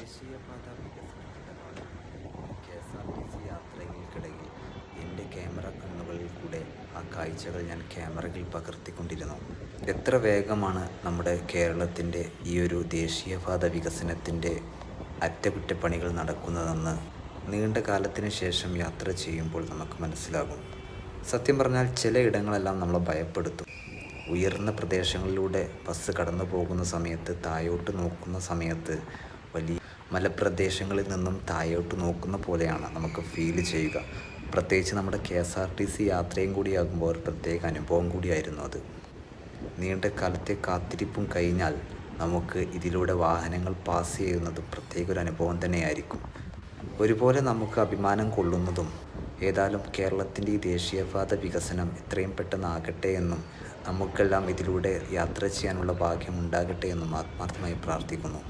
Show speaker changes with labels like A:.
A: ദേശീയപാത വികസനത്തിൻ്റെ ഭാഗമായി KSRTC യാത്രയ്ക്കിടയിൽ എൻ്റെ ക്യാമറ കണ്ണുകളിൽ കൂടെ ആ കാഴ്ചകൾ ഞാൻ ക്യാമറയിൽ പകർത്തിക്കൊണ്ടിരുന്നു. എത്ര വേഗമാണ് നമ്മുടെ കേരളത്തിൻ്റെ ഈ ഒരു ദേശീയപാത വികസനത്തിൻ്റെ അറ്റകുറ്റപ്പണികൾ നടക്കുന്നതെന്ന് നീണ്ട കാലത്തിന് ശേഷം യാത്ര ചെയ്യുമ്പോൾ നമുക്ക് മനസ്സിലാകും. സത്യം പറഞ്ഞാൽ ചിലയിടങ്ങളെല്ലാം നമ്മളെ ഭയപ്പെടുത്തും. ഉയർന്ന പ്രദേശങ്ങളിലൂടെ ബസ് കടന്നു പോകുന്ന സമയത്ത്, താഴോട്ട് നോക്കുന്ന സമയത്ത് വലിയ മലപ്രദേശങ്ങളിൽ നിന്നും താഴോട്ട് നോക്കുന്ന പോലെയാണ് നമുക്ക് ഫീൽ ചെയ്യുക. പ്രത്യേകിച്ച് നമ്മുടെ KSRTC യാത്രയും കൂടിയാകുമ്പോൾ ഒരു പ്രത്യേക അനുഭവം കൂടിയായിരുന്നു അത്. നീണ്ട കാലത്തെ കാത്തിരിപ്പും കഴിഞ്ഞാൽ നമുക്ക് ഇതിലൂടെ വാഹനങ്ങൾ പാസ് ചെയ്യുന്നതും പ്രത്യേക ഒരു അനുഭവം തന്നെയായിരിക്കും. ഒരുപോലെ നമുക്ക് അഭിമാനം കൊള്ളുന്നതും ഏതായാലും കേരളത്തിൻ്റെ ഈ ദേശീയപാത വികസനം എത്രയും പെട്ടെന്നാകട്ടെ എന്നും നമുക്കെല്ലാം ഇതിലൂടെ യാത്ര ചെയ്യാനുള്ള ഭാഗ്യം ഉണ്ടാകട്ടെ എന്നും ആത്മാർത്ഥമായി പ്രാർത്ഥിക്കുന്നു.